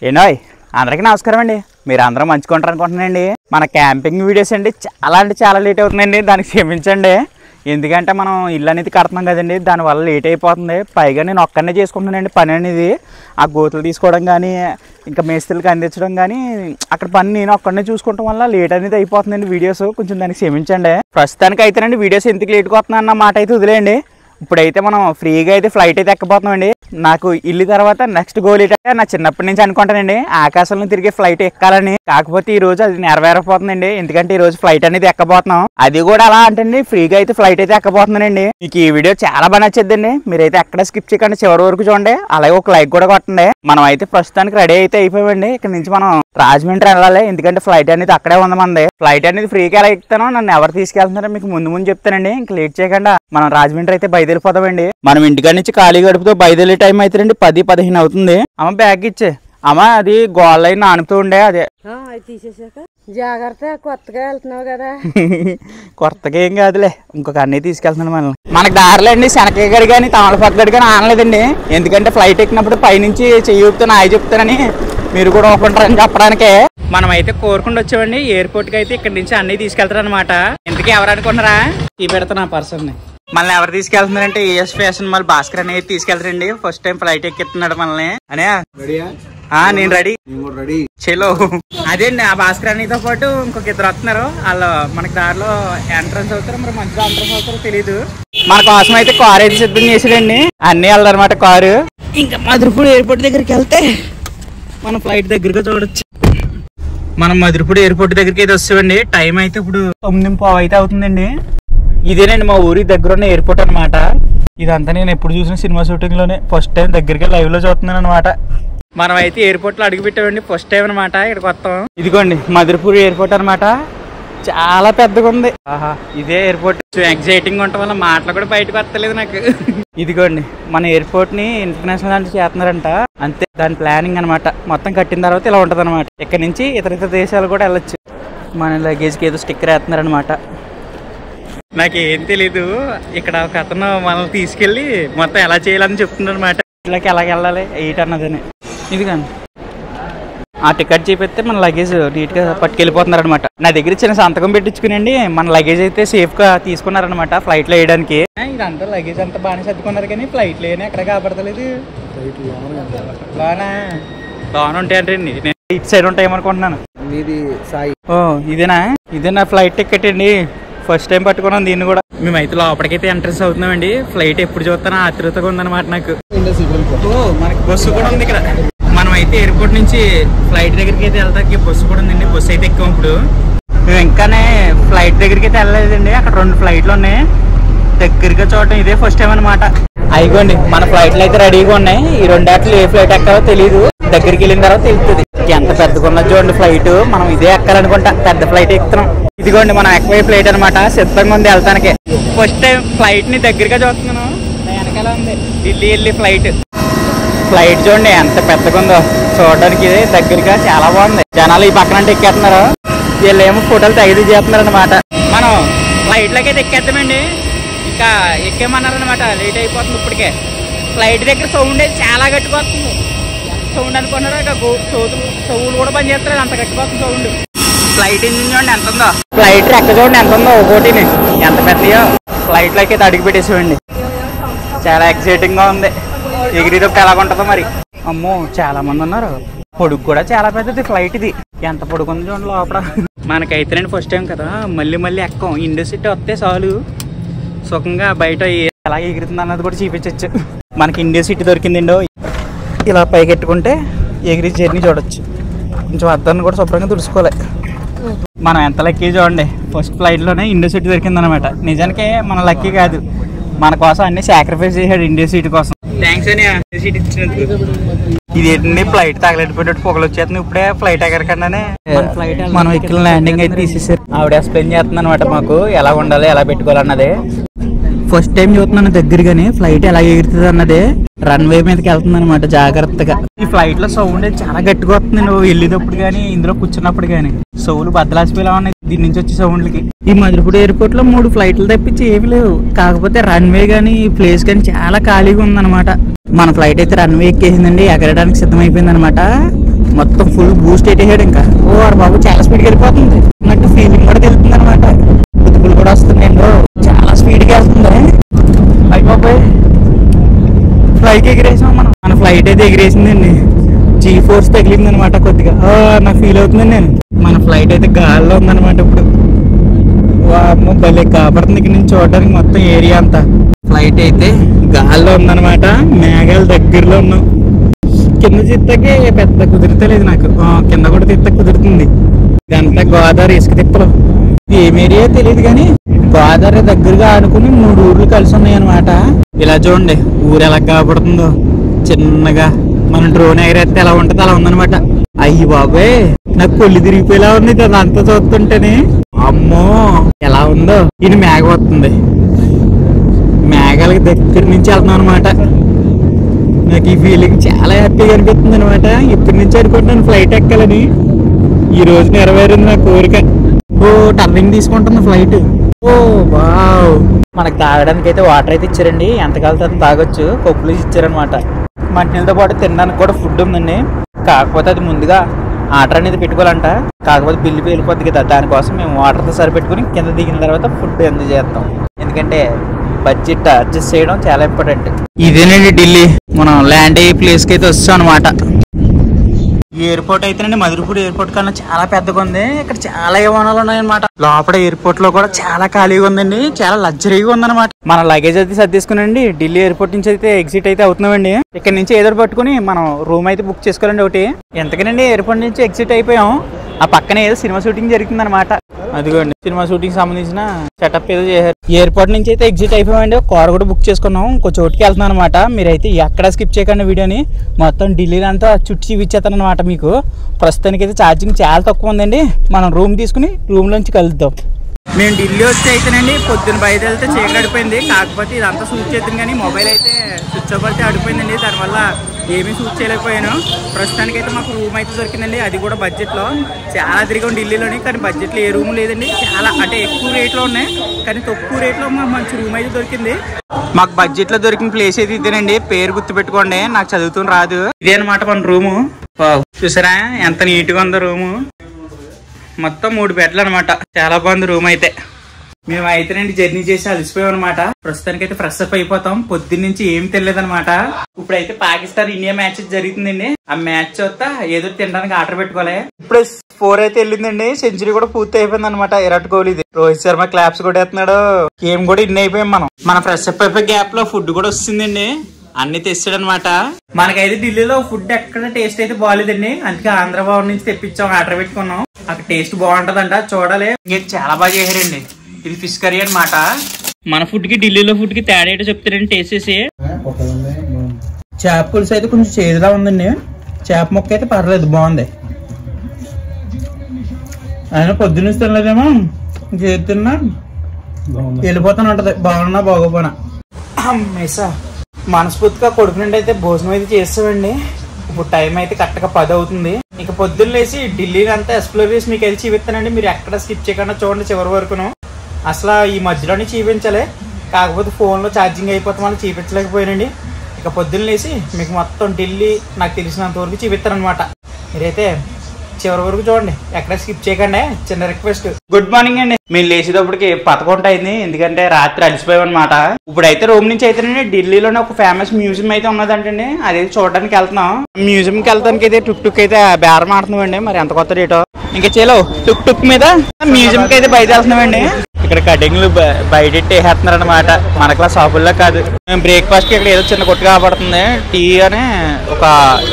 ఏనోయ్ అందరికీ నమస్కారం అండి. మీరు అందరూ మంచుకుంటారు అనుకుంటున్నానండి. మన క్యాంపింగ్ వీడియోస్ అండి చాలా అంటే చాలా లేట్ అవుతుందండి. దానికి క్షమించండి. ఎందుకంటే మనం ఇల్లు అనేది కడుతున్నాం కదండి, దానివల్ల లేట్ అయిపోతుంది. పైగా నేను ఒక్కనే చేసుకుంటున్నానండి పని అనేది. ఆ గోతులు తీసుకోవడం కానీ ఇంకా మేస్త్రీలకు అందించడం కానీ అక్కడ పని నేను ఒక్కడనే చూసుకోవడం వల్ల లేట్ అనేది అయిపోతుందండి వీడియోస్. కొంచెం దానికి క్షమించండి. ప్రస్తుతానికి అయితేనండి వీడియోస్ ఎందుకు లేట్గా వస్తున్నా అన్న మాట అయితే వదిలేయండి. ఇప్పుడైతే మనం ఫ్రీగా అయితే ఫ్లైట్ అయితే ఎక్కబోతున్నామండి. నాకు ఇల్లు తర్వాత నెక్స్ట్ గోల్ ఏంటంటే నా చిన్నప్పటి నుంచి అనుకుంటానండి ఆకాశంలో తిరిగే ఫ్లైట్ ఎక్కాలని. కాకపోతే ఈ రోజు అది నెరవేరపోతుందండి. ఎందుకంటే ఈ రోజు ఫ్లైట్ అనేది ఎక్కబోతున్నాం. అది కూడా అలా అంటే ఫ్రీగా అయితే ఫ్లైట్ అయితే ఎక్కబోతున్నానండి. మీకు ఈ వీడియో చాలా బాగా నచ్చేద్దండి. మీరైతే ఎక్కడ స్కిప్ చేయకండి, చివరి వరకు చూడండి. అలాగే ఒక లైక్ కూడా కొట్టండి. మనం అయితే ప్రస్తుతానికి రెడీ అయితే అయిపోయామండి. ఇక్కడ నుంచి మనం రాజమండ్రి వెళ్ళాలి. ఎందుకంటే ఫ్లైట్ అనేది అక్కడే ఉంది మనది. ఫ్లైట్ అనేది ఫ్రీగా ఎలా ఎక్కుతానో నన్ను ఎవరు తీసుకెళ్తున్నారో మీకు ముందు చెప్తానండి. ఇంక లేట్ చేయకుండా మనం రాజమండ్రి అయితే బయలుదేరిపోతామండి. మనం ఇంటికాడ నుంచి ఖాళీ గడుపుతో బయలుదేరే టైం అయితే రండి 10-15 అవుతుంది. అమ్మ బ్యాగ్ ఇచ్చే అమ్మ, అది గోళ్ళ అయిన ఆనుతూ ఉండే అదే తీసేసాక జాగ్రత్త. కొత్తగా వెళ్తున్నావు కదా. కొత్తగా ఏం కాదులే, ఇంకొక అన్నీ తీసుకెళ్తున్నాను మనల్ని. మనకు దారిలో అండి శనకాయ గడి కానీ తమలపాకు గడి కానీ ఆనలేదండి. ఎందుకంటే ఫ్లైట్ ఎక్కినప్పుడు పైనుంచి చెయ్యి ఊపుతాను ఆయి చెప్తానని మీరు కూడా ఒప్పుకుంటారని చెప్పడానికే మనం అయితే కోరుకుండా వచ్చామండి. ఎయిర్పోర్ట్ కి అయితే ఇక్కడ నుంచి అన్ని తీసుకెళ్తారు అనమాట. ఇంతకీ ఎవరు అనుకుంటారా ఈ పెడతా నా పర్సన్ ని. మనల్ని ఎవరు తీసుకెళ్తున్నారంటే ఏఎస్ ఫ్యాషన్ మాల్ భాస్కర్ అనేది తీసుకెళ్తారండి. ఫస్ట్ టైం ఫ్లైట్ ఎక్కిస్తున్నాడు మనల్ని. అనే నేను రెడీ చలో. అదే అండి, ఆ భాస్కర్ అనేతో పాటు ఇంకొక ఇద్దరు వస్తున్నారు. వాళ్ళు మనకి దారిలో ఎంట్రన్స్ అవుతారు, మరి మంచిగా ఎంట్రన్స్ అవుతారో తెలీదు. మన కోసం అయితే కారు అయితే సిద్ధం చేసాడండి. అన్ని వెళ్ళదన్నమాట కారు. ఇంకా మధురపూడి ఎయిర్పోర్ట్ దగ్గరికి వెళ్తే మనం ఫ్లైట్ దగ్గరగా చూడొచ్చు. మనం మధురపూడి ఎయిర్పోర్ట్ దగ్గరికి అయితే వస్తామండి. టైం అయితే ఇప్పుడు 9:15 అయితే అవుతుందండి. ఇదేనండి మా ఊరి దగ్గర ఉన్న ఎయిర్పోర్ట్ అనమాట. ఇదంతా నేను ఎప్పుడు చూసిన సినిమా షూటింగ్ లోనే ఫస్ట్ టైం దగ్గరికి లైవ్ లో చూస్తున్నాను అనమాట. మనం అయితే ఎయిర్పోర్ట్ లో అడుగు పెట్టామండి ఫస్ట్ టైం అనమాట. ఇక్కడికి వస్తాం. ఇదిగోండి మధురపూర్ ఎయిర్పోర్ట్ అనమాట. చాలా పెద్దగా ఉంది. ఆహా, ఇదే ఎయిర్పోర్ట్. ఎగ్జైటింగ్ ఉండటం వల్ల మాటలు కూడా బయటకు వస్తలేదు నాకు. ఇదిగోండి మన ఎయిర్పోర్ట్ ని ఇంటర్నేషనల్ అంటే చేస్తున్నారంట. అంతే, దాని ప్లానింగ్ అనమాట. మొత్తం కట్టిన తర్వాత ఇలా ఉంటది అనమాట. ఇక్కడ నుంచి ఇతర దేశాలు కూడా వెళ్ళొచ్చు. మన లగేజ్ కి ఏదో స్టిక్కర్ వేస్తున్నారనమాట. నాకేం తెలీదు. ఇక్కడ ఒక అతను మనల్ని తీసుకెళ్లి మొత్తం ఎలా చేయాలని చెప్తున్నారు అనమాట. ఇలాకి ఎలాగ వెళ్ళాలి ఎయిట్ అన్నదని. ఇదిగోండి ఆ టికెట్ చూపిస్తే మన లగేజ్ నీట్ గా పట్టుకెళ్ళిపోతున్నారు అనమాట. నా దగ్గర చిన్న సంతకం పెట్టించుకునండి మన లగేజ్ అయితే సేఫ్ గా తీసుకున్నారనమాట ఫ్లైట్ లో వేయడానికి. ఇదంతా లగేజ్ అంతా బాగానే సర్దుకున్నారు కానీ ఫ్లైట్ లో ఎక్కడ కాపాడతలేదు. లోన ఉంటాయండి, ఇటు సైడ్ ఉంటాయేమనుకుంటున్నాను. ఇదేనా ఫ్లైట్ టికెట్ అండి. ఫస్ట్ టైం పట్టుకున్నాం దీన్ని కూడా. మేమైతే లోపలికైతే ఎంట్రెన్స్ అవుతున్నామండి. ఫ్లైట్ ఎప్పుడు చూస్తానో ఆతృతగా ఉందన్నమాట నాకు. మనకి బస్సు కూడా ఉంది ఇక్కడ. మనం అయితే ఎయిర్పోర్ట్ నుంచి ఫ్లైట్ దగ్గరికి అయితే వెళ్తాకి బస్సు కూడా ఉందండి. బస్సు అయితే ఎక్కాం ఇప్పుడు. మేము ఇంకానే ఫ్లైట్ దగ్గరికి అయితే వెళ్ళలేదండి. అక్కడ 2 ఫ్లైట్లు ఉన్నాయి. దగ్గరగా చూడటం ఇదే ఫస్ట్ టైం అనమాట. అయిగోండి మన ఫ్లైట్లు అయితే రెడీగా ఉన్నాయి. ఈ 2 ఆటలు ఏ ఫ్లైట్ ఎక్కాలో తెలీదు. దగ్గరికి వెళ్ళిన తర్వాత తెలుస్తుంది. ఎంత పెద్దగా ఉన్నది చూడండి ఫ్లైట్. మనం ఇదే ఎక్కాలనుకుంటా. పెద్ద ఫ్లైట్ ఎక్కుతున్నాం. ఇదిగోండి మనం ఎక్కువ ఫ్లైట్ అనమాట. సిద్ధంగా ఉంది వెళ్తానికి. ఫస్ట్ టైం ఫ్లైట్ ని దగ్గరగా చూస్తున్నాను. వెనకాల ఉంది ఢిల్లీ వెళ్ళి ఫ్లైట్. ఫ్లైట్ చూడండి ఎంత పెద్దగా ఉందో. చూడడానికి దగ్గరగా చాలా బాగుంది. జనాలు ఈ పక్కన అంటే ఎక్కేస్తున్నారు. వీళ్ళు ఏమో ఫోటోలు తయారు చేస్తున్నారు అనమాట. మనం ఫ్లైట్ లోకి అయితే ఎక్కేద్దామండి. ఇంకా ఎక్కేమన్నారు అనమాట. లేట్ అయిపోతుంది ఇప్పటికే. ఫ్లైట్ దగ్గర సౌండ్ అయితే చాలా గట్టిగా వస్తుంది. సౌండ్ అనుకున్నారు. ఇక చెవులు కూడా పని చేస్తారు, అంత గట్టిగా వస్తుంది సౌండ్. ఫ్లైట్ ఇంజిన్ చూడండి ఎంత ఉందో. ఫ్లైట్ రెక్క చూడండి ఎంత ఉందో. ఒకటిని ఎంత పెద్దయో. ఫ్లైట్ లోకి అయితే అడుగు పెట్టేసేవండి. చాలా ఎక్సైటింగ్ గా ఉంది. ఎగిరిదప్పుడు ఎలాగుంటుందో మరి. అమ్మో చాలా మంది ఉన్నారు. పొడుగు కూడా చాలా పెద్దది ఫ్లైట్. ఇది ఎంత పొడుగు ఉంది చూడండి లోపల. మనకైతే ఫస్ట్ టైం కదా, మళ్ళీ ఎక్కం. ఇండో సిటీ వస్తే చాలు సుఖంగా బయట ఎలా ఎగురుతుంది అన్నది కూడా చూపించచ్చు. మనకి ఇండియా సిటీ దొరికిందిండో. ఇలా పైకెట్టుకుంటే ఎగిరి జర్నీ చూడొచ్చు. కొంచెం అద్దాన్ని కూడా శుభ్రంగా తుడుచుకోవాలి. మనం ఎంత లక్కీ చూడండి. ఫస్ట్ ఫ్లైట్ లోనే ఇండియా సిటీ దొరికింది అనమాట. నిజానికి మన లక్కీ కాదు, మన కోసం అన్ని సాక్రిఫైస్ చేశాడు ఇండియా సిటీ కోసం. థ్యాంక్స్ అని ఇండియా సిటీ ఇచ్చినందుకు. ఇది ఏంటండి ఫ్లైట్ తగలెట్టిపోయేటట్టు పొగలు వచ్చేస్తుంది. ఇప్పుడే ఫ్లైట్ ఎగరకుండానే మనం ఎక్కిన ల్యాండింగ్ అయితే తీసేసారు. ఆవిడ ఎక్స్ప్లెయిన్ చేస్తుంది అనమాట మాకు ఎలా ఉండాలి ఎలా పెట్టుకోవాలన్నదే. ఫస్ట్ టైం చూస్తున్నాను దగ్గరగానే ఫ్లైట్ ఎలా ఎగురుతుంది అన్నదే. రన్వే మీదకి వెళ్తుంది అనమాట జాగ్రత్తగా. ఈ ఫ్లైట్ లో సౌండ్ చాలా గట్టిగా వస్తుంది. నువ్వు వెళ్ళేటప్పుడు కానీ ఇందులో కూర్చున్నప్పుడు కానీ సౌండ్ బద్దలాసిపోయేలా ఉన్నాయి దీని నుంచి వచ్చే సౌండ్లకి. ఈ మధురపూడి ఎయిర్పోర్ట్ లో 3 ఫ్లైట్లు తప్పించి ఏమి లేవు. కాకపోతే రన్వే కానీ ప్లేస్ కానీ చాలా ఖాళీగా ఉందన్నమాట. మన ఫ్లైట్ అయితే రన్వే ఎక్కేసిందండి. ఎగరడానికి సిద్ధమైపోయింది అనమాట. మొత్తం ఫుల్ బూస్ట్ పెట్టేసాడు. ఇంకా బాబు చాలా స్పీడ్గా వెళ్ళిపోతుంది అన్నట్టు ఫీలింగ్ కూడా తెలుస్తుంది అనమాట. కుతుకులు కూడా వస్తున్నాయండి, చాలా స్పీడ్గా వెళ్తుంది. అయిపోయి ఫ్లైట్ ఎగిరేసాం మనం. మన ఫ్లైట్ అయితే ఎగిరేసిందండి, జీ ఫోర్స్ తగిలింది అనమాట. కొద్దిగా నాకు ఫీల్ అవుతుందండి నేను. మన ఫ్లైట్ అయితే గాల్లో ఉందన్నమాట ఇప్పుడు. అమ్మ భలే కాపాడుతుంది ఇక్కడ నుంచి చూడడానికి మొత్తం ఏరియా అంతా. ఫ్లైట్ అయితే గాల్లో ఉందన్నమాట, మేఘాల దగ్గరలో ఉన్నాం. కింద చిత్తకి పెద్ద కుదురుతలేదు నాకు, కింద కూడా తిత్త కుదురుతుంది. ఇదంతా గోదావరి ఇసుక తిప్పలు. ఏం ఏరియా తెలియదు కానీ గోదావరి దగ్గరగా ఆడుకుని 3 ఊర్లు కలిసి ఉన్నాయి అనమాట. ఇలా చూడండి ఊరు ఎలా కాపాడుతుందో చిన్నగా. మనం డ్రోన్ ఎగరేస్తే ఎలా ఉంటుంది అలా ఉందనమాట. అయ్యి బాబాయ్ నాకు కొల్లి తిరిగిపోయేలా ఉంది అదంతా చూస్తుంటేనే. అమ్మో ఎలా ఉందో. ఇది మేఘ వస్తుంది, మేఘాలకి దగ్గర నుంచి వెళ్తున్నాం అనమాట. నాకు ఈ ఫీలింగ్ చాలా హ్యాపీగా అనిపిస్తుంది అనమాట. ఇప్పటి నుంచి అనుకుంటున్నాను ఫ్లైట్ ఎక్కాలని. ఈ రోజు నెరవేరింది నా కోరిక. టర్నింగ్ తీసుకుంటుంది ఫ్లైట్. వావ్. మనకు తాగడానికి అయితే వాటర్ అయితే ఇచ్చారండి, ఎంత కలితే తాగొచ్చు. కప్పులు ఇచ్చారనమాట. మంచినీళ్ళతో పాటు తినడానికి కూడా ఫుడ్ ఉందండి. కాకపోతే అది ముందుగా ఆర్డర్ అనేది పెట్టుకోవాలంట. కాకపోతే బిల్లు వెళ్ళిపోద్ది కదా, దానికోసం మేము వాటర్తో సరిపెట్టుకుని కింద దిగిన తర్వాత ఫుడ్ ఎంజాయ్ చేస్తాం. ఎందుకంటే బడ్జెట్ అడ్జస్ట్ చేయడం చాలా ఇంపార్టెంట్. ఇదేనండి ఢిల్లీ, మనం ల్యాండ్ అయ్యే ప్లేస్కి అయితే వస్తాం అనమాట. ఈ ఎయిర్పోర్ట్ అయితేనండి మధురపూర్ ఎయిర్పోర్ట్ కన్నా చాలా పెద్దగా ఉంది. ఇక్కడ చాలా విమానాలు ఉన్నాయన్నమాట. లోపల ఎయిర్పోర్ట్ లో కూడా చాలా ఖాళీగా ఉందండి, చాలా లగ్జరీగా ఉందన్నమాట. మన లగేజ్ అయితే సర్దేసుకునండి ఢిల్లీ ఎయిర్పోర్ట్ నుంచి అయితే ఎగ్జిట్ అయితే అవుతున్నామండి. ఇక్కడ నుంచి ఏదో పట్టుకుని మనం రూమ్ అయితే బుక్ చేసుకోవాలండి ఒకటి. ఎంతకనండి ఎయిర్పోర్ట్ నుంచి ఎగ్జిట్ అయిపోయాం. ఆ పక్కన ఏదో సినిమా షూటింగ్ జరుగుతుంది అనమాట. అదిగోండి సినిమా షూటింగ్ సంబంధించిన సెటప్ ఏదో చేశారు. ఎయిర్పోర్ట్ నుంచి అయితే ఎగ్జిట్ అయిపోయామండి. కార్ కూడా బుక్ చేసుకున్నాం, ఇంకో చోటుకి వెళ్తున్నాం అనమాట. మీరైతే ఎక్కడ స్కిప్ చేయకండి వీడియోని. మొత్తం ఢిల్లీలో అంతా చుట్టి చూపించేస్తాను అనమాట మీకు. ప్రస్తుతానికి అయితే ఛార్జింగ్ చాలా తక్కువ ఉందండి. మనం రూమ్ తీసుకుని రూమ్ లోంచి కలుద్దాం. మేము ఢిల్లీ వస్తే అయితేనండి పొద్దున్న బయట వెళ్తే చీకటి అడిపోయింది. కాకపోతే ఇదంతా షూట్ చేద్దాం కానీ మొబైల్ అయితే స్విచ్ ఆఫ్ అయితే అడిపోయిందండి. దానివల్ల ఏమీ షూట్ చేయలేకపోయాను. ప్రస్తుతానికి అయితే మాకు రూమ్ అయితే దొరికిందండి, అది కూడా బడ్జెట్లో. చాలా తిరిగాం ఢిల్లీలోని, కానీ బడ్జెట్లో ఏ రూమ్ లేదండి. చాలా అంటే ఎక్కువ రేట్లో ఉన్నాయి, కానీ తక్కువ రేట్లో మాకు మంచి రూమ్ అయితే దొరికింది. మాకు బడ్జెట్లో దొరికిన ప్లేస్ అయితే ఇదేనండి. పేరు గుర్తుపెట్టుకోండి, నాకు చదువుతూ రాదు. ఇదే అనమాట మన రూము. చూసారా ఎంత నీట్గా ఉందో రూము. మొత్తం 3 బెడ్లు అనమాట. చాలా బాగుంది రూమ్ అయితే. మేము అయితేనండి జర్నీ చేసి అలసిపోయాం అనమాట. ప్రస్తుతానికి అయితే ఫ్రెష్ అప్ అయిపోతాం. పొద్దున్న నుంచి ఏం తెలియదు అనమాట. ఇప్పుడైతే పాకిస్తాన్ ఇండియా మ్యాచ్ జరుగుతుందండి. ఆ మ్యాచ్ చూస్తా ఏదో తినడానికి ఆర్డర్ పెట్టుకోవాలి. ఇప్పుడు 4 అయితే వెళ్ళిందండి. సెంచరీ కూడా పూర్తి అయిపోయింది అనమాట విరాట్ కోహ్లీది. రోహిత్ శర్మ క్లాప్స్ కూడా వేస్తున్నాడు. గేమ్ కూడా ఇన్ని అయిపోయాం మనం. మన ఫ్రెష్ అప్ అయిపోయే గ్యాప్ లో ఫుడ్ కూడా వస్తుందండి. అన్ని తెచ్చాడు అనమాట. మనకైతే ఢిల్లీలో ఫుడ్ ఎక్కడ టేస్ట్ అయితే బాగాలేదండి. అందుకే ఆంధ్రభవన్ నుంచి తెప్పించాం, ఆర్డర్ పెట్టుకున్నాం. అక్కడ టేస్ట్ బాగుంటదంట, చూడాలి. చాలా బాగా చేశారండి. ఇది ఫిష్ కర్రీ అనమాట. మన ఫుడ్ కి ఢిల్లీలో ఫుడ్ కి తేడా ఏంటో చెప్తారండి టేస్ట్ చేసి. చేప పులుసు అయితే కొంచెం చేదులా ఉందండి. చేప ముక్క అయితే పర్లేదు, బాగుంది. ఆయన పొద్దున్న తినలేదేమో, తిన్నా వెళ్ళిపోతాను ఉంటది, బాగున్నా బాగోపోనా. అమ్మేసా మనస్ఫూర్తిగా కొడుకు నుండి అయితే భోజనం అయితే చేస్తామండి. ఇప్పుడు టైం అయితే కరెక్ట్గా 10 అవుతుంది. ఇక పొద్దున్న లేసి ఢిల్లీని అంతా ఎక్స్ప్లోర్ చేసి మీకు వెళ్ళి చూపిస్తానండి. మీరు ఎక్కడ స్కిప్ చేయకుండా చూడండి చివరి వరకును. అసలు ఈ మధ్యలోనే చూపించాలి, కాకపోతే ఫోన్లో ఛార్జింగ్ అయిపోతే మళ్ళీ చూపించలేకపోయానండి. ఇక పొద్దున్న లేసి మీకు మొత్తం ఢిల్లీ నాకు తెలిసినంత వరకు చూపిస్తారనమాట. మీరైతే చివరి వరకు చూడండి, ఎక్కడ స్కిప్ చేయకండి. చిన్న రిక్వెస్ట్. గుడ్ మార్నింగ్ అండి. మేము లేచేటప్పటికి 11 అయింది, ఎందుకంటే రాత్రి అలసిపోయాం అనమాట. ఇప్పుడైతే రూమ్ నుంచి అయితేనే ఢిల్లీలోనే ఒక ఫేమస్ మ్యూజియం అయితే ఉన్నదంటండి, అదైతే చూడడానికి వెళ్తున్నాం. మ్యూజియంకి వెళ్తానికి అయితే టుక్ అయితే బేరం ఆడుతున్నామండి. మరి ఎంత కొత్త రేటో. ఇంకా చేలో టుక్ మీద మ్యూజియంకి అయితే బయట వెళ్తున్నామండి. ఇక్కడ కటింగ్లు బయట వేసేస్తున్నారు అనమాట, మనకలా షాపుల్లో కాదు. మేము బ్రేక్ఫాస్ట్ కి ఇక్కడ ఏదో చిన్న కొట్టు కాబడుతుంది. టీ అని ఒక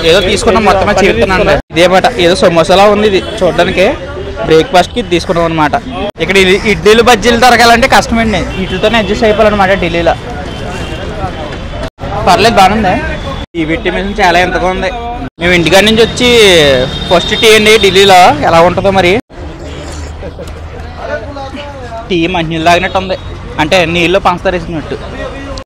ఏదో తీసుకున్నాం, మొత్తం చెప్తున్నాను. ఇదేమాట ఏదో సమోసాలా ఉంది ఇది చూడడానికి. బ్రేక్ఫాస్ట్ కి తీసుకున్నాం అనమాట. ఇక్కడ ఇడ్లీలు బజ్జీలు దొరకాలంటే కష్టమండి, వీటితోనే అడ్జస్ట్ అయిపోవాలన్నమాట ఢిల్లీలో. పర్లేదు బాగుంది. ఈ బిట్టి మిషన్ చాలా ఎంతగా ఉంది. మేము ఇంటికాడ నుంచి వచ్చి ఫస్ట్ టీ అండి ఢిల్లీలో. ఎలా ఉంటుందో మరి. టీ మంచినీళ్ళు తాగినట్టు ఉంది, అంటే నీళ్ళు పంచదార వేసినట్టు.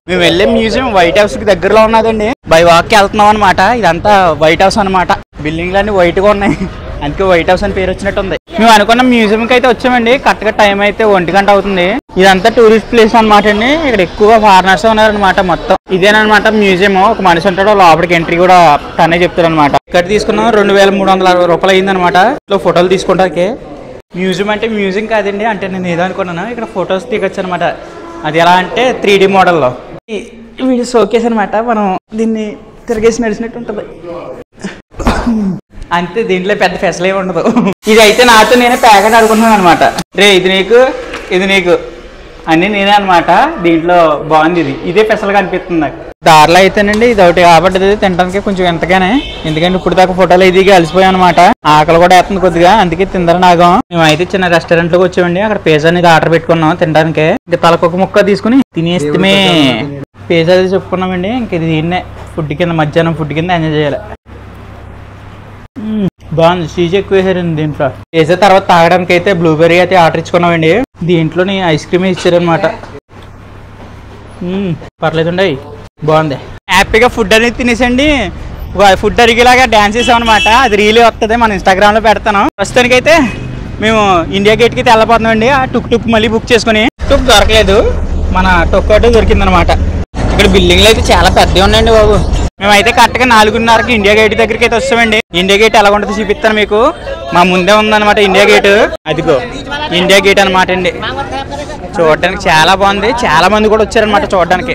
మేము వెళ్ళే మ్యూజియం వైట్ హౌస్ కి దగ్గరలో ఉన్నదండి. బై వాక్కి వెళ్తున్నాం అనమాట. ఇదంతా వైట్ హౌస్ అనమాట. బిల్డింగ్లు అన్ని వైట్ గా ఉన్నాయి. అందుకే వైట్ హౌస్ అని పేరు వచ్చినట్టుంది. మేము అనుకున్న మ్యూజియం కి అయితే వచ్చామండి. కరెక్ట్ గా టైం అయితే 1 గంట అవుతుంది. ఇదంతా టూరిస్ట్ ప్లేస్ అనమాట అండి. ఇక్కడ ఎక్కువ ఫారినర్స్ ఉన్నారనమాట. మొత్తం ఇదేనమాట మ్యూజియం. ఒక మనిషి ఉంటాడు, లోపలికి ఎంట్రీ కూడా తనే చెప్తారు అనమాట. ఇక్కడ తీసుకున్నాం 2360 రూపాయలు అయిందనమాట. ఇట్లా ఫోటోలు తీసుకుంటాకే. మ్యూజియం అంటే మ్యూజియం కాదండి, అంటే నేను ఏదో అనుకున్నాను. ఇక్కడ ఫొటోస్ దిగొచ్చు అనమాట. అది ఎలా అంటే 3D మోడల్లో వీడియో షోకేస్ అనమాట. మనం దీన్ని తిరిగేసి నడిచినట్టు ఉంటుంది అంతే. దీంట్లో పెద్ద ఫెసిలిటీ ఉండదు. ఇది అయితే నాతో నేనే ప్యాకెట్ ఆడుకుంటున్నాను అనమాట. రే ఇది నీకు, ఇది నీకు అన్నీ నేనే అనమాట. దీంట్లో బాగుంది. ఇదే స్పెషల్గా అనిపిస్తుంది నాకు. దారిలో అయితేనండి ఇది ఒకటి కాబట్టి తినడానికి కొంచెం ఎంతగానే, ఎందుకంటే ఇప్పుడు దాకా ఫోటోలు ఇది అలసిపోయాం అనమాట. ఆకలి కూడా వేస్తుంది కొద్దిగా, అందుకే తిందరని ఆగాం. మేమైతే చిన్న రెస్టారెంట్ లోకి వచ్చామండి. అక్కడ పిజ్జా అనేది ఆర్డర్ పెట్టుకున్నాం తినడానికి. ఇంకా తలకొక ముక్క తీసుకుని తినేస్తే పిజ్జా అది చెప్పుకున్నామండి. ఇంక ఇది దీన్నే ఫుడ్ కింద, మధ్యాహ్నం ఫుడ్ కింద ఎంజాయ్ చేయాలి. బాగుంది. చీజ్ ఎక్కువ వేసారండి దీంట్లో. వేసే తర్వాత తాగడానికి అయితే బ్లూబెర్రీ అయితే ఆర్డర్ ఇచ్చుకున్నామండి. దీంట్లోని ఐస్ క్రీమ్ ఇచ్చారనమాట. పర్లేదండి, బాగుంది. హ్యాపీగా ఫుడ్ అనేది తినేసండి. ఫుడ్ అరిగేలాగా డాన్స్ చేసామన్నమాట. అది రీల్ వస్తుంది, మన ఇన్స్టాగ్రామ్ లో పెడతాను. ప్రస్తుతానికి అయితే మేము ఇండియా గేట్ కి వెళ్ళబోతున్నామండి. ఆ టుక్ మళ్ళీ బుక్ చేసుకుని. టుక్ దొరకలేదు, మన టొక్ ఒకటి దొరికిందనమాట. ఇక్కడ బిల్డింగ్లు అయితే చాలా పెద్దవి ఉన్నాయండి బాబు. మేమైతే కరెక్ట్ గా 4:30కి ఇండియా గేట్ దగ్గరికి అయితే వస్తామండి. ఇండియా గేట్ ఎలా ఉంటుందో చూపిస్తాను మీకు. మా ముందే ఉందన్నమాట ఇండియా గేట్. అదిగో ఇండియా గేట్ అనమాట అండి. చూడడానికి చాలా బాగుంది. చాలా మంది కూడా వచ్చారనమాట చూడడానికి.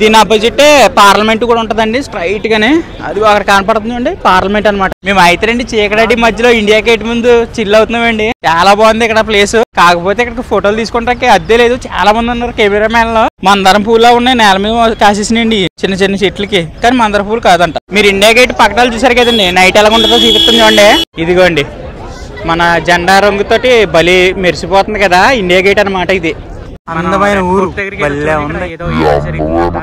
దీని ఆపోజిట్ పార్లమెంట్ కూడా ఉంటదండి స్ట్రైట్ గానే. అది అక్కడ కనపడుతుందండి పార్లమెంట్ అనమాట. మేము అయితే రండి చీకటి మధ్యలో ఇండియా గేట్ ముందు చిల్ అవుతున్నామండి. చాలా బాగుంది ఇక్కడ ప్లేస్. కాకపోతే ఇక్కడ ఫోటోలు తీసుకుంటానికి అద్దె లేదు. చాలా మంది ఉన్నారు కెమెరా మ్యాన్ లో. మందారం పూలు ఉన్నాయి నేల మీద కాసేసినండి చిన్న చిన్న చెట్లకి, కానీ మందార పూలు కాదంట. మీరు ఇండియా గేట్ పక్కన చూసారు కదండి, నైట్ ఎలా ఉంటుందో చూపిస్తుంది చూడండి. ఇదిగోండి మన జెండా రంగుతోటి బలి మెరిసిపోతుంది కదా ఇండియా గేట్ అనమాట. ఇది అందమైన ఊరు ఏదో జరిగిందన్నమాట.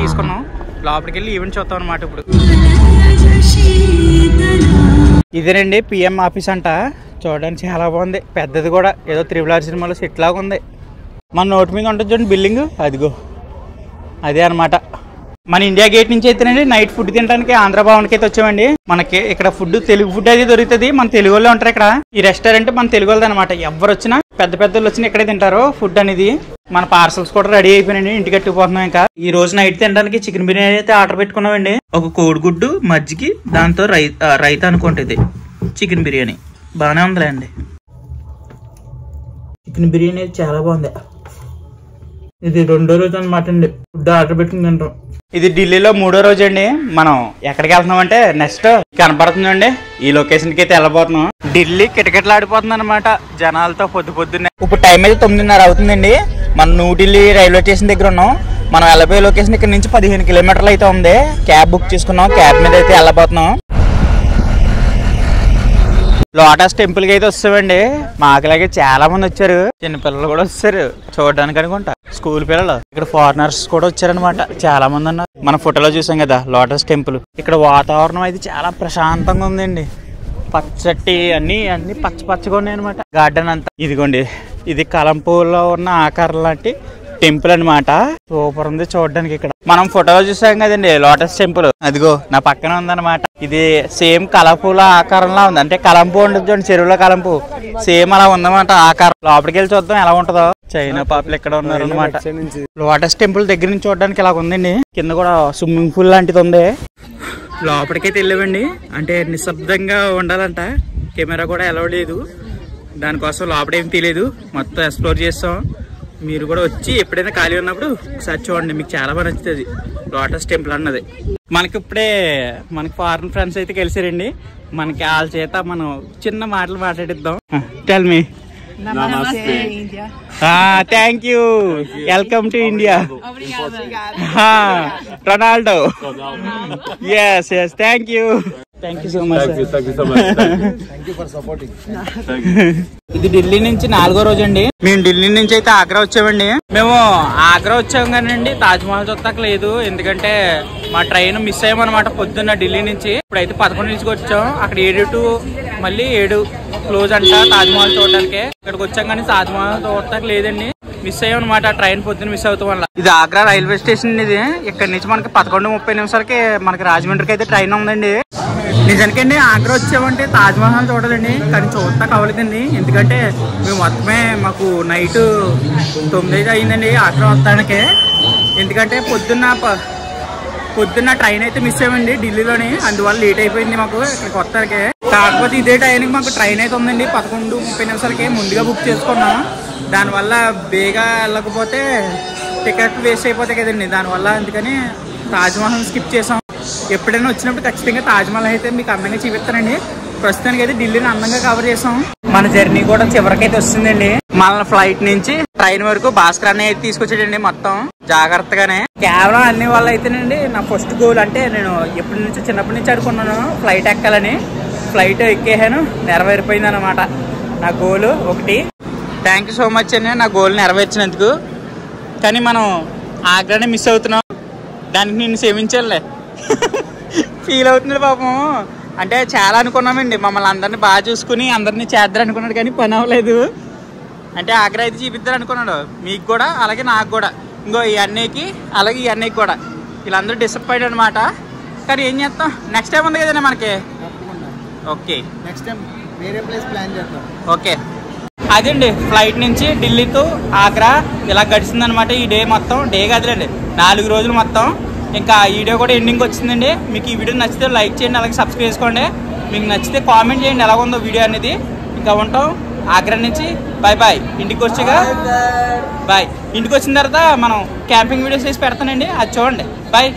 తీసుకున్నాం, లోపలికి వెళ్ళి ఈవెంట్ చూస్తాం అనమాట. ఇప్పుడు ఇదేనండి పిఎం ఆఫీస్ అంట. చూడడానికి చాలా బాగుంది, పెద్దది కూడా. ఏదో RRR సినిమాలో సెట్ లాగా ఉంది. మన నోటి మీద ఉంటుంది చూడండి బిల్డింగ్, అదిగో అదే అనమాట. మన ఇండియా గేట్ నుంచి అయితేనండి నైట్ ఫుడ్ తినడానికి ఆంధ్ర భవన్కి అయితే వచ్చామండి. మనకి ఇక్కడ ఫుడ్, తెలుగు ఫుడ్ అది దొరుకుతుంది. మన తెలుగు వాళ్ళు ఉంటారు ఇక్కడ. ఈ రెస్టారెంట్ మన తెలుగు వాళ్ళది అనమాట. ఎవరు వచ్చినా, పెద్ద పెద్దలు వచ్చినా ఇక్కడే తింటారు ఫుడ్ అనేది. మన పార్సల్స్ కూడా రెడీ అయిపోయినాయండి, ఇంటికి కట్టుకుపోతున్నాం. ఇంకా ఈ రోజు నైట్ తినడానికి చికెన్ బిర్యానీ అయితే ఆర్డర్ పెట్టుకున్నామండి. ఒక కోడిగుడ్డు మజ్జిగి, దాంతో రైతా అనుకుంటుంది. చికెన్ బిర్యానీ బాగానే ఉందిలే అండి. చికెన్ బిర్యానీ అయితే చాలా బాగుంది. ఇది 2వ రోజు అనమాట అండి ఫుడ్ ఆర్డర్ పెట్టుకుని తింటాం. ఇది ఢిల్లీలో 3వ రోజు అండి. మనం ఎక్కడికి వెళ్తున్నాం అంటే నెక్స్ట్ కనపడుతుందండి ఈ లొకేషన్ కి అయితే వెళ్ళబోతున్నాం. ఢిల్లీ కిటకిటలు ఆడిపోతుంది అనమాట జనాలతో పొద్దున్నే. ఇప్పుడు టైం అయితే 9:30 అవుతుందండి. మనం న్యూ ఢిల్లీ రైల్వే స్టేషన్ దగ్గర ఉన్నాం. మనం వెళ్ళబోయే లొకేషన్ ఇక్కడ నుంచి 15 కిలోమీటర్లు అయితే ఉంది. క్యాబ్ బుక్ చేసుకున్నాం, క్యాబ్ మీద అయితే వెళ్ళబోతున్నాం. లోటస్ టెంపుల్ కి అయితే వస్తామండి. మాకులాగే చాలా మంది వచ్చారు, చిన్నపిల్లలు కూడా వచ్చారు చూడడానికి అనుకుంటా, స్కూల్ పిల్లలు. ఇక్కడ ఫారినర్స్ కూడా వచ్చారనమాట, చాలా మంది ఉన్నారు. మన ఫోటోలో చూసాం కదా లోటస్ టెంపుల్. ఇక్కడ వాతావరణం అయితే చాలా ప్రశాంతంగా ఉందండి. పచ్చటి అన్ని పచ్చగా ఉన్నాయి అనమాట గార్డెన్ అంతా. ఇదిగోండి ఇది కలంపూర్లో ఉన్న ఆకారం లాంటి టెంపుల్ అనమాట. సూపర్ ఉంది చూడడానికి. ఇక్కడ మనం ఫోటోలో చూసాం కదండి లోటస్ టెంపుల్, అదిగో నా పక్కన ఉందన్నమాట. ఇది సేమ్ కలంపూల ఆకారంలా ఉంది. అంటే కలంపు ఉంటుంది చూడండి, చెరువులో కలంపు సేమ్ అలా ఉందన్నమాట ఆకారం. లోపలికి వెళ్ళి చూద్దాం ఎలా ఉంటుందో. చైనా పాపలు ఇక్కడ ఉన్నారు అనమాట. లోటస్ టెంపుల్ దగ్గర నుంచి చూడడానికి ఇలా ఉందండి. కింద కూడా స్విమ్మింగ్ పూల్ లాంటిది ఉంది. లోపలికైతే వెళ్ళామండి. అంటే నిశ్శబ్దంగా ఉండాలంట, కెమెరా కూడా అలౌ లేదు. దానికోసం లోపలేం తెలియదు, మొత్తం ఎక్స్ప్లోర్ చేస్తాం. మీరు కూడా వచ్చి ఎప్పుడైనా ఖాళీ ఉన్నప్పుడు ఒకసారి చూడండి, మీకు చాలా బాగా నచ్చుతుంది లోటస్ టెంపుల్ అన్నది. మనకి ఇప్పుడే మనకి ఫారిన్ ఫ్రెండ్స్ అయితే కలిసారండి. మనకి వాళ్ళ చేత మనం చిన్న మాటలు మాట్లాడిద్దాం. Tell me. Namaste, India. Thank you. Welcome to India. Ronaldo. Yes. Thank you. Thank you so much. Thank you so much. Thank you for supporting. ఇది ఢిల్లీ నుంచి 4వ రోజు అండి. మేము ఢిల్లీ నుంచి అయితే ఆగ్రా వచ్చామండి. మేము ఆగ్రా వచ్చాం కానండి తాజ్ మహల్ చూస్తాక లేదు, ఎందుకంటే మా ట్రైన్ మిస్ అయ్యామన్నమాట పొద్దున్న ఢిల్లీ నుంచి. ఇప్పుడైతే 11 నుంచి వచ్చాం. అక్కడ 7 to మళ్ళీ 7 క్లోజ్ అంట తాజ్ మహల్ చూడడానికి. ఇక్కడికి వచ్చాం కానీ తాజ్ మహల్ చూడటానికి లేదండి. మిస్ అయ్యాం అనమాట. ట్రైన్ పొద్దున్న మిస్ అవుతాం వల్ల. ఇది ఆగ్రా రైల్వే స్టేషన్. ఇది ఇక్కడ నుంచి మనకి 11:30 నిమిషాలకి మనకి రాజమండ్రికి అయితే ట్రైన్ ఉందండి. నిజానికండి ఆగ్రా వచ్చామంటే తాజ్మహల్ చూడాలండి, కానీ చూడతా కావలేదండి. ఎందుకంటే మేము మొత్తమే మాకు నైట్ 9 అయిందండి ఆగ్రా వస్తానికి. ఎందుకంటే పొద్దున్న ట్రైన్ అయితే మిస్ అయ్యామండి ఢిల్లీలోని, అందువల్ల లేట్ అయిపోయింది మాకు ఇక్కడికి వస్తానికి. కాకపోతే ఇదే టైంకి మాకు ట్రైన్ అయితే ఉందండి 11:30 నిమిషాలకి. ముందుగా బుక్ చేసుకున్నాం, దానివల్ల బేగా వెళ్ళకపోతే టికెట్ వేస్ట్ అయిపోతాయి కదండి. దానివల్ల అందుకని తాజ్మహల్ స్కిప్ చేసాం. ఎప్పుడైనా వచ్చినప్పుడు ఖచ్చితంగా తాజ్మహల్ అయితే మీకు అందంగా చూపిస్తానండి. ప్రస్తుతానికి అయితే ఢిల్లీని అందంగా కవర్ చేసాం. మన జర్నీ కూడా చివరికైతే వస్తుందండి. మన ఫ్లైట్ నుంచి ట్రైన్ వరకు భాస్కర్ అన్నయ్య అయితే తీసుకొచ్చాడండి మొత్తం జాగ్రత్తగానే. కేవలం అన్ని వల్ల అయితేనండి నా ఫస్ట్ గోల్ అంటే నేను చిన్నప్పటి నుంచి అనుకున్నాను ఫ్లైట్ ఎక్కాలని. ఫ్లైట్ ఎక్కేసాను, నెరవేరిపోయింది అనమాట నా గోల్ ఒకటి. థ్యాంక్ యూ సో మచ్ అండి నా గోల్ నెరవేర్చినందుకు. కానీ మనం ఆగ్రానే మిస్ అవుతున్నాం, దానికి నేను క్షమించాలే. ఫీల్ అవుతున్నాడు పాపం. అంటే చాలా అనుకున్నామండి, మమ్మల్ని అందరినీ బాగా చూసుకుని అందరినీ చేద్దారు అనుకున్నాడు, కానీ పని అవ్వలేదు. అంటే ఆగ్రా అయితే చూపిద్దారు అనుకున్నాడు మీకు కూడా, అలాగే నాకు కూడా, ఇంకో ఈ అన్నయ్యకి అలాగే ఈ అన్నయ్యకి కూడా. వీళ్ళందరూ డిసప్పాయింట్ అనమాట. కానీ ఏం చేస్తాం, నెక్స్ట్ టైం ఉంది కదండి మనకి. ఓకే, నెక్స్ట్ టైం వేరే ప్లేస్ ప్లాన్ చేద్దాం. ఓకే, అదండి ఫ్లైట్ నుంచి ఢిల్లీ టు ఆగ్రా ఇలా గడిచింది అనమాట. ఈ డే మొత్తం, డే కాదులేండి 4 రోజులు మొత్తం. ఇంకా ఈ వీడియో కూడా ఎండింగ్ వచ్చిందండి. మీకు ఈ వీడియో నచ్చితే లైక్ చేయండి, అలాగే సబ్స్క్రైబ్ చేసుకోండి. మీకు నచ్చితే కామెంట్ చేయండి ఎలా ఉందో వీడియో అనేది. ఇంకా ఉంటాం ఆగ్రా నుంచి. Bye bye. ఇంటికి వచ్చాక బాయ్. ఇంటికి వచ్చిన తర్వాత మనం క్యాంపింగ్ వీడియోస్ చేసి పెడతానండి, అది చూడండి. బాయ్.